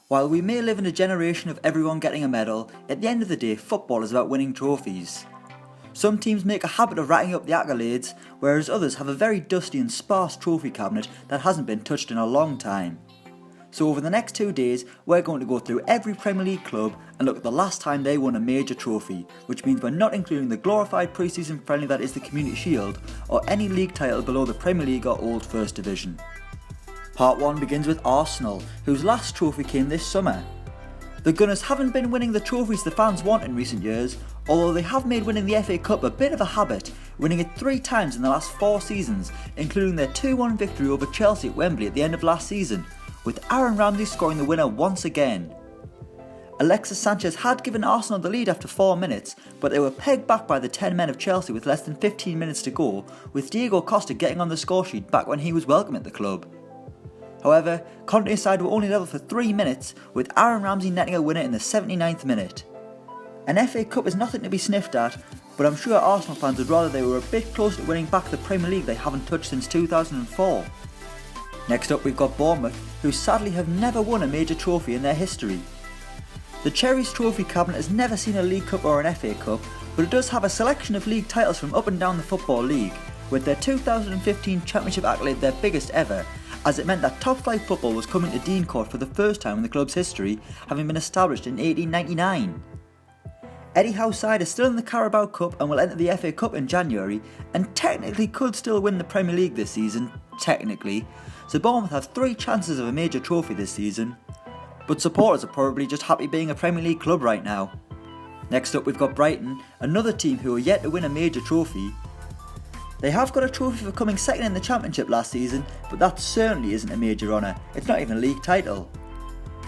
While we may live in a generation of everyone getting a medal, at the end of the day football is about winning trophies. Some teams make a habit of racking up the accolades, whereas others have a very dusty and sparse trophy cabinet that hasn't been touched in a long time. So over the next 2 days, we're going to go through every Premier League club and look at the last time they won a major trophy, which means we're not including the glorified pre-season friendly that is the Community Shield, or any league title below the Premier League or Old First Division. Part 1 begins with Arsenal, whose last trophy came this summer. The Gunners haven't been winning the trophies the fans want in recent years, although they have made winning the FA Cup a bit of a habit, winning it 3 times in the last 4 seasons, including their 2-1 victory over Chelsea at Wembley at the end of last season, with Aaron Ramsey scoring the winner once again. Alexis Sanchez had given Arsenal the lead after 4 minutes, but they were pegged back by the 10 men of Chelsea with less than 15 minutes to go, with Diego Costa getting on the scoresheet back when he was welcome at the club. However, Conte's side were only level for 3 minutes, with Aaron Ramsey netting a winner in the 79th minute. An FA Cup is nothing to be sniffed at, but I'm sure Arsenal fans would rather they were a bit closer to winning back the Premier League they haven't touched since 2004. Next up we've got Bournemouth, who sadly have never won a major trophy in their history. The Cherries trophy cabinet has never seen a League Cup or an FA Cup, but it does have a selection of league titles from up and down the Football League, with their 2015 Championship accolade their biggest ever, as it meant that top flight football was coming to Dean Court for the first time in the club's history, having been established in 1899. Eddie Howe's side is still in the Carabao Cup and will enter the FA Cup in January, and technically could still win the Premier League this season, technically, so Bournemouth have 3 chances of a major trophy this season, but supporters are probably just happy being a Premier League club right now. Next up we've got Brighton, another team who are yet to win a major trophy. They have got a trophy for coming second in the Championship last season, but that certainly isn't a major honour, it's not even a league title.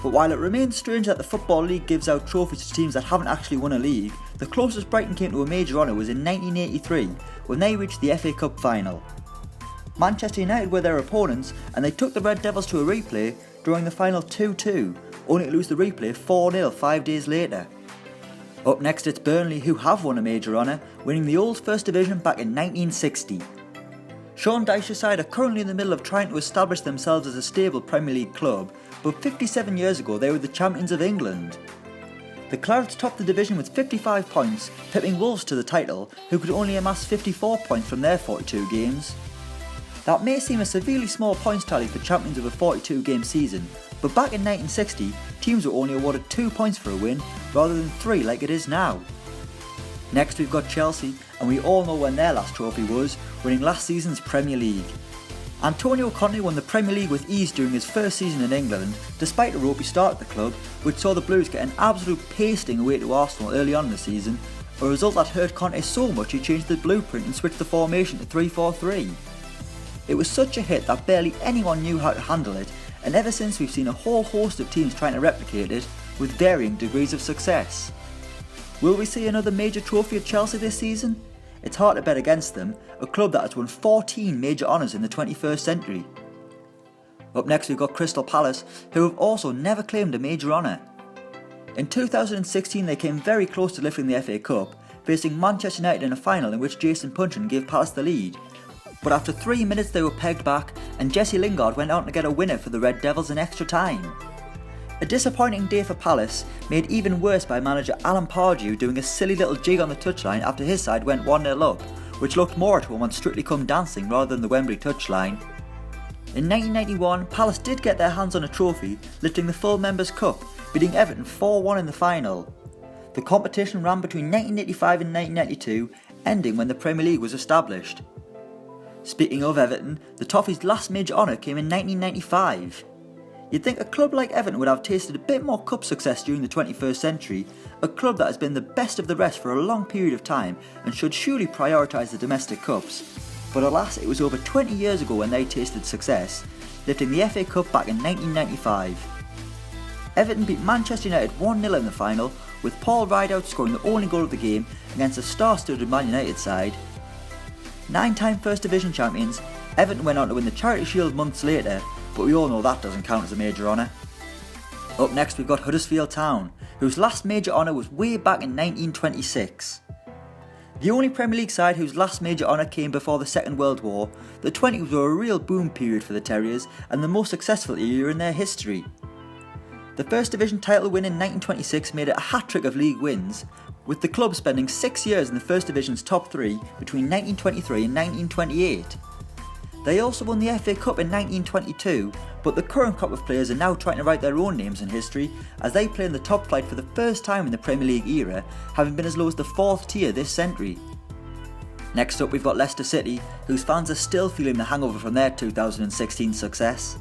But while it remains strange that the Football League gives out trophies to teams that haven't actually won a league, the closest Brighton came to a major honour was in 1983, when they reached the FA Cup final. Manchester United were their opponents, and they took the Red Devils to a replay, drawing the final 2-2, only to lose the replay 4-0 5 days later. Up next it's Burnley, who have won a major honour, winning the Old First Division back in 1960. Sean Dyche's side are currently in the middle of trying to establish themselves as a stable Premier League club, but 57 years ago they were the champions of England. The Clarets topped the division with 55 points, pipping Wolves to the title, who could only amass 54 points from their 42 games. That may seem a severely small points tally for champions of a 42 game season, but back in 1960, teams were only awarded 2 points for a win, rather than 3 like it is now. Next we've got Chelsea, and we all know when their last trophy was, winning last season's Premier League. Antonio Conte won the Premier League with ease during his first season in England, despite a ropey start at the club, which saw the Blues get an absolute pasting away to Arsenal early on in the season, a result that hurt Conte so much he changed the blueprint and switched the formation to 3-4-3. It was such a hit that barely anyone knew how to handle it, and ever since we've seen a whole host of teams trying to replicate it, with varying degrees of success. Will we see another major trophy at Chelsea this season? It's hard to bet against them, a club that has won 14 major honours in the 21st century. Up next we've got Crystal Palace, who have also never claimed a major honour. In 2016 they came very close to lifting the FA Cup, facing Manchester United in a final in which Jason Puncheon gave Palace the lead. But after 3 minutes they were pegged back, and Jesse Lingard went out to get a winner for the Red Devils in extra time. A disappointing day for Palace, made even worse by manager Alan Pardew doing a silly little jig on the touchline after his side went 1-0 up, which looked more at home on Strictly Come Dancing rather than the Wembley touchline. In 1991, Palace did get their hands on a trophy, lifting the full Members' Cup, beating Everton 4-1 in the final. The competition ran between 1985 and 1992, ending when the Premier League was established. Speaking of Everton, the Toffees' last major honour came in 1995. You'd think a club like Everton would have tasted a bit more cup success during the 21st century, a club that has been the best of the rest for a long period of time and should surely prioritise the domestic cups. But alas, it was over 20 years ago when they tasted success, lifting the FA Cup back in 1995. Everton beat Manchester United 1-0 in the final, with Paul Rideout scoring the only goal of the game against a star-studded Man United side. 9-time First Division champions, Everton went on to win the Charity Shield months later, but we all know that doesn't count as a major honour. Up next we've got Huddersfield Town, whose last major honour was way back in 1926. The only Premier League side whose last major honour came before the Second World War, the 20s were a real boom period for the Terriers and the most successful year in their history. The First Division title win in 1926 made it a hat-trick of league wins, with the club spending 6 years in the First Division's top 3 between 1923 and 1928. They also won the FA Cup in 1922, but the current crop of players are now trying to write their own names in history as they play in the top flight for the first time in the Premier League era, having been as low as the 4th tier this century. Next up we've got Leicester City, whose fans are still feeling the hangover from their 2016 success.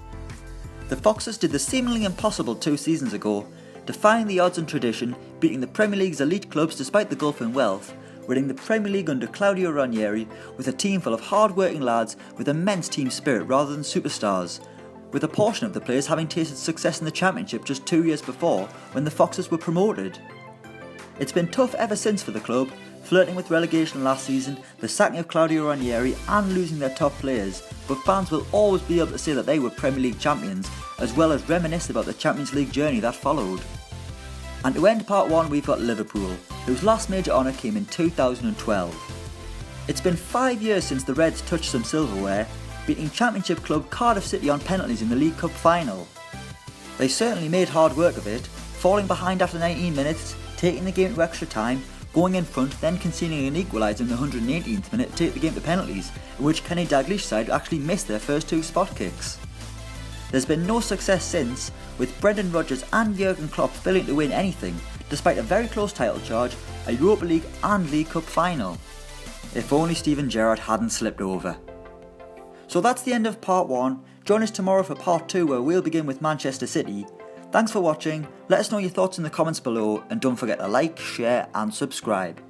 The Foxes did the seemingly impossible 2 seasons ago, defying the odds and tradition, beating the Premier League's elite clubs despite the gulf in wealth, winning the Premier League under Claudio Ranieri with a team full of hard-working lads with immense team spirit rather than superstars, with a portion of the players having tasted success in the Championship just 2 years before when the Foxes were promoted. It's been tough ever since for the club, flirting with relegation last season, the sacking of Claudio Ranieri and losing their top players, but fans will always be able to say that they were Premier League champions, as well as reminisce about the Champions League journey that followed. And to end part 1 we've got Liverpool, whose last major honour came in 2012. It's been 5 years since the Reds touched some silverware, beating Championship club Cardiff City on penalties in the League Cup final. They certainly made hard work of it, falling behind after 19 minutes, taking the game to extra time, going in front, then conceding an equaliser in the 118th minute to take the game to penalties, in which Kenny Dalglish's side actually missed their first 2 spot kicks. There's been no success since, with Brendan Rodgers and Jurgen Klopp failing to win anything, despite a very close title charge, a Europa League and League Cup final. If only Steven Gerrard hadn't slipped over. So that's the end of part 1, join us tomorrow for part 2 where we'll begin with Manchester City. Thanks for watching, let us know your thoughts in the comments below and don't forget to like, share and subscribe.